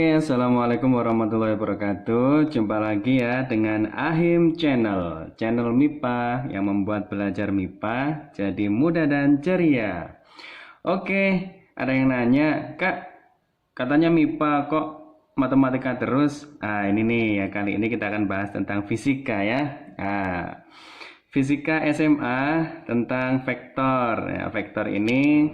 Oke, Assalamualaikum warahmatullahi wabarakatuh. Jumpa lagi ya dengan Ahim Channel, channel MIPA yang membuat belajar MIPA jadi mudah dan ceria. Oke, ada yang nanya, Kak, katanya MIPA kok matematika terus? Ini nih ya, kali ini kita akan bahas tentang fisika ya. Fisika SMA tentang vektor. Ya, vektor ini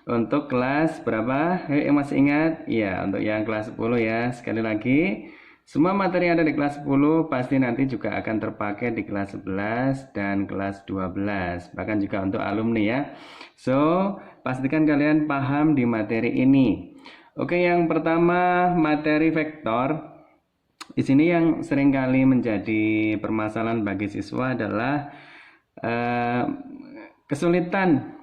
untuk kelas berapa? Yang masih ingat? Ya, untuk yang kelas 10 ya. Sekali lagi, semua materi yang ada di kelas 10 pasti nanti juga akan terpakai di kelas 11 dan kelas 12. Bahkan juga untuk alumni ya. So, pastikan kalian paham di materi ini. Oke, yang pertama materi vektor. Di sini yang seringkali menjadi permasalahan bagi siswa adalah kesulitan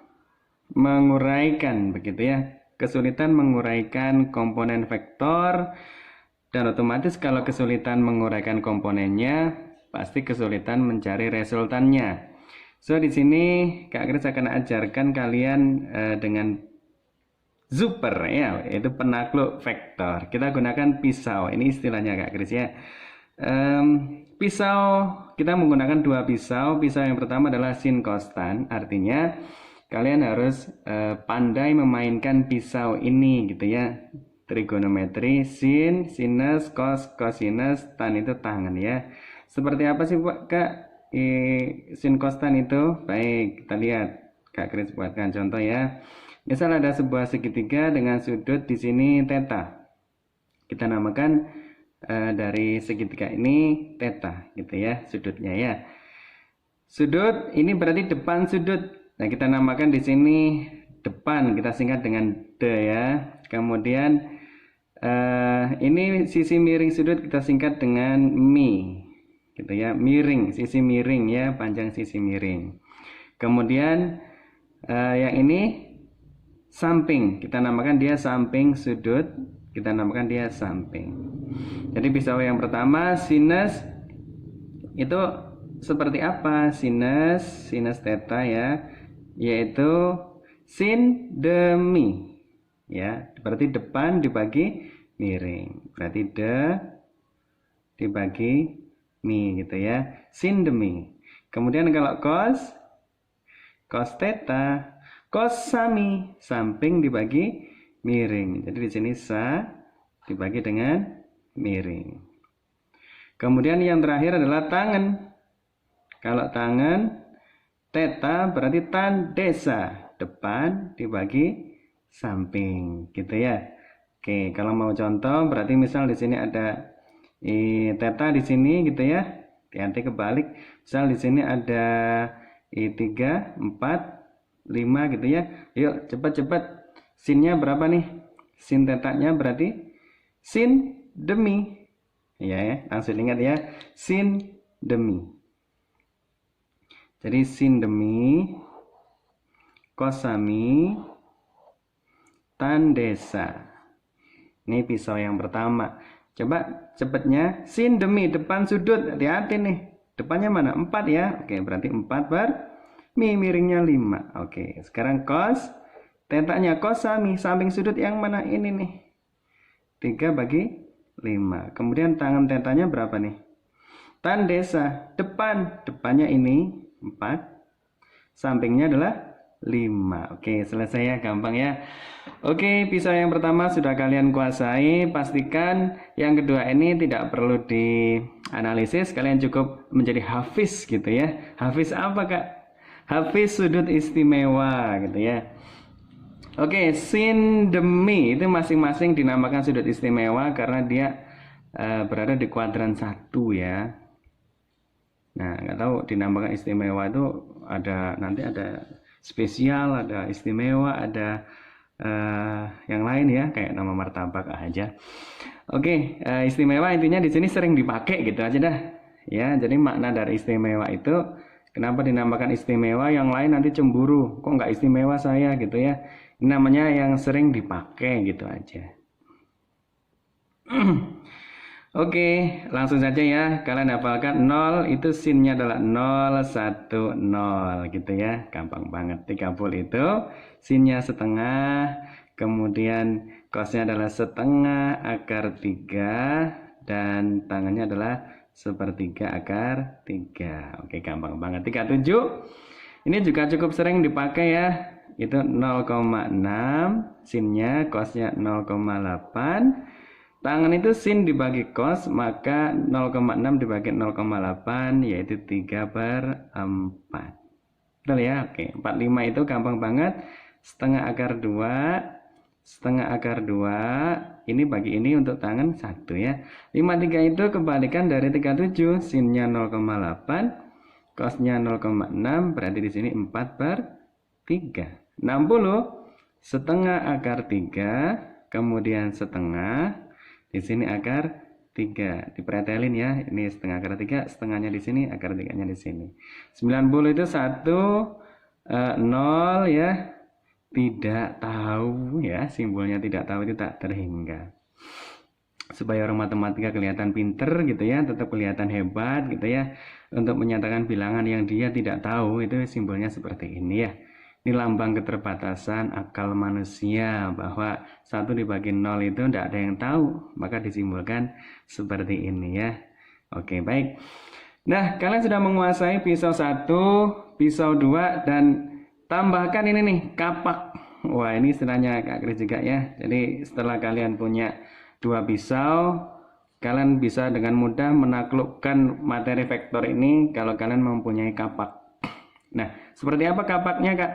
menguraikan begitu ya, kesulitan menguraikan komponen vektor, dan otomatis kalau kesulitan menguraikan komponennya pasti kesulitan mencari resultannya. So di sini Kak Kris akan ajarkan kalian dengan Super ya, yaitu penakluk vektor. Kita gunakan pisau, ini istilahnya Kak Kris ya. Pisau, kita menggunakan dua pisau. Pisau yang pertama adalah sin konstan, artinya kalian harus pandai memainkan pisau ini gitu ya. Trigonometri, sin, sinus, cos, cosinus, tan itu tangan ya. Seperti apa sih Kak sin konstan itu? Baik, kita lihat. Kak Kris buatkan contoh ya. Misal ada sebuah segitiga dengan sudut di sini theta. Kita namakan dari segitiga ini theta gitu ya, sudutnya ya. Sudut ini berarti depan sudut. Nah, kita namakan di sini depan, kita singkat dengan D ya. Kemudian ini sisi miring sudut kita singkat dengan mi. Gitu ya, miring, sisi miring ya, panjang sisi miring. Kemudian yang ini samping, kita namakan dia samping sudut, kita namakan dia samping. Jadi pisau yang pertama sinus itu seperti apa? Sinus theta ya, yaitu sin demi ya, berarti depan dibagi miring, berarti de dibagi mi gitu ya, sin demi. Kemudian kalau cos theta, cos sami, samping dibagi miring. Jadi di sini sa dibagi dengan miring. Kemudian yang terakhir adalah tangan. Kalau tangan theta berarti tan desa, depan dibagi samping, gitu ya. Oke, kalau mau contoh berarti misal di sini ada theta di sini gitu ya. Nanti kebalik. Misal di sini ada 3, 4, 5 gitu ya. Yuk cepat-cepat. Sinnya berapa nih? Sin tetanya berarti sin demi. Ya, langsung ingat ya. Sin demi. Jadi sin demi, kosami, tan desa. Ini pisau yang pertama. Coba cepatnya. Sin demi, depan sudut. Hati-hati nih. Depannya mana? 4 ya. Oke, berarti 4 per mi, miringnya 5. Oke, sekarang cos. Tetanya kosami, samping sudut yang mana ini nih? 3 bagi 5. Kemudian tangan tetanya berapa nih? Tan desa, depannya ini 4, sampingnya adalah 5. Oke, selesai ya, gampang ya. Oke, pisau yang pertama sudah kalian kuasai. Pastikan yang kedua ini tidak perlu dianalisis, kalian cukup menjadi hafiz gitu ya. Hafiz apa Kak? Hafiz sudut istimewa gitu ya. Oke, sin demi itu masing-masing dinamakan sudut istimewa karena dia berada di kuadran 1 ya. Nah, nggak tahu dinamakan istimewa itu nanti ada spesial, ada istimewa, ada yang lain ya, kayak nama martabak aja. Oke, istimewa intinya di sini sering dipakai gitu aja dah. Ya, jadi makna dari istimewa itu kenapa dinamakan istimewa, yang lain nanti cemburu, kok nggak istimewa saya gitu ya. Ini namanya yang sering dipakai gitu aja. Oke, langsung saja ya. Kalian hafalkan 0 itu sinnya adalah 0, 1, 0 gitu ya. Gampang banget. 30 itu sinnya setengah. Kemudian Cosnya adalah setengah akar 3 dan tangannya adalah sepertiga akar 3. Oke, gampang banget. 37. Ini juga cukup sering dipakai ya. Itu 0,6, sinnya, cosnya 0,8. Tangan itu sin dibagi cos, maka 0,6 dibagi 0,8 yaitu 3/4. Betul ya? Oke, 45 itu gampang banget. Setengah akar 2, setengah akar 2, ini bagi ini untuk tangan 1 ya. 53 itu kebalikan dari 37, sinnya 0,8, cosnya 0,6, berarti di sini 4/3. 60, setengah akar 3, kemudian setengah, di sini akar 3. Dipretelin ya, ini setengah akar 3, setengahnya di sini, akar 3-nya di sini. 90 itu 1, 0 ya. Tidak tahu ya, simbolnya tidak tahu itu tak terhingga. Supaya orang matematika kelihatan pinter gitu ya, tetap kelihatan hebat gitu ya. Untuk menyatakan bilangan yang dia tidak tahu itu simbolnya seperti ini ya. Ini lambang keterbatasan akal manusia, bahwa 1 dibagi 0 itu tidak ada yang tahu, maka disimbolkan seperti ini ya. Oke, baik. Nah, kalian sudah menguasai pisau 1, pisau 2, dan tambahkan ini nih, kapak. Wah, ini istilahnya Kak Kris juga ya. Jadi setelah kalian punya 2 pisau, kalian bisa dengan mudah menaklukkan materi vektor ini kalau kalian mempunyai kapak. Nah, seperti apa kapaknya Kak?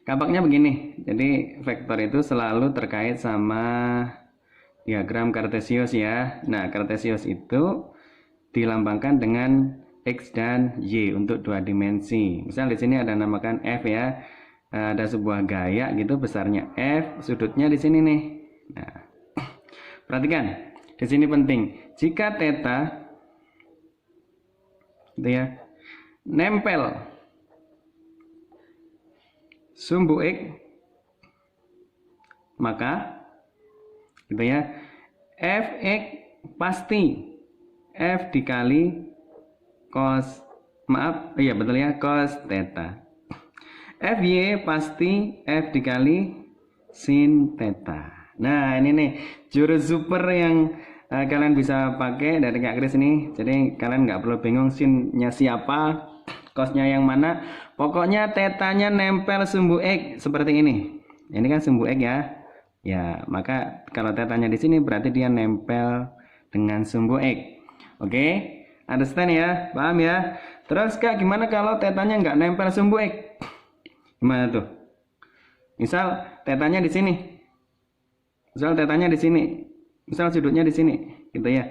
Kapaknya begini. Jadi vektor itu selalu terkait sama diagram Kartesius ya. Nah, Kartesius itu dilambangkan dengan X dan Y untuk 2 dimensi. Misal di sini ada namakan F ya. Ada sebuah gaya gitu, besarnya F, sudutnya di sini nih. Nah, perhatikan, di sini penting. Jika theta gitu ya, nempel sumbu X, maka gitu ya, Fx pasti F dikali cos, maaf, iya betul ya, cos theta. Fy pasti F dikali sin theta. Nah, ini nih jurus super yang kalian bisa pakai dari Kak Kris ini. Jadi kalian nggak perlu bingung sinnya siapa, cosnya yang mana. Pokoknya tetanya nempel sumbu X seperti ini. Ini kan sumbu X ya. Ya, maka kalau tetanya di sini berarti dia nempel dengan sumbu X. Oke, understand ya? Paham ya? Terus Kak, gimana kalau tetanya nggak nempel sumbu X? Gimana tuh? Misal tetanya di sini. Misal tetanya di sini. Misal sudutnya di sini, gitu ya.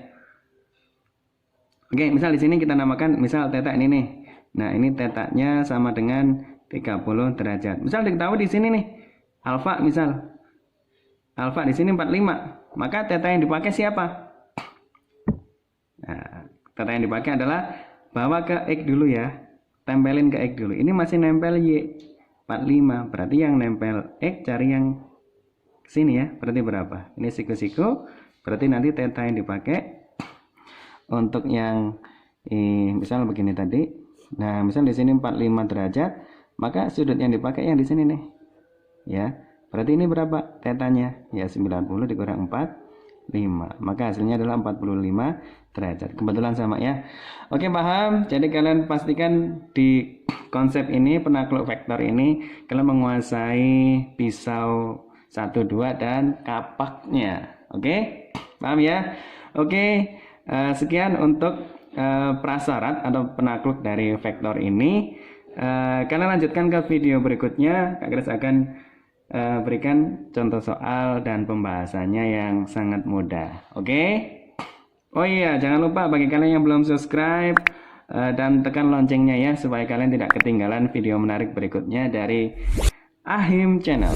Oke, misal di sini kita namakan misal teta ini nih. Nah, ini tetanya sama dengan 30 derajat. Misal diketahui di sini nih, alfa misal. Alfa di sini 45. Maka teta yang dipakai siapa? Nah, teta yang dipakai adalah bawa ke X dulu ya. Tempelin ke X dulu. Ini masih nempel Y 45. Berarti yang nempel X cari yang sini ya. Berarti berapa? Ini siku-siku. Berarti nanti teta yang dipakai untuk yang misal begini tadi. Nah, misal di sini 45 derajat, maka sudut yang dipakai yang di sini nih. Ya. Berarti ini berapa tetanya? Ya 90 dikurang 45. Maka hasilnya adalah 45 derajat. Kebetulan sama ya. Oke, paham? Jadi kalian pastikan di konsep ini, penakluk vektor ini, kalian menguasai pisau 1, 2 dan kapaknya. Oke? Paham ya? Oke, sekian untuk prasyarat atau penakluk dari vektor ini. Kalian lanjutkan ke video berikutnya. Kak Kris akan berikan contoh soal dan pembahasannya yang sangat mudah. Oke? Oh iya, jangan lupa bagi kalian yang belum subscribe dan tekan loncengnya ya, supaya kalian tidak ketinggalan video menarik berikutnya dari Ahim Channel.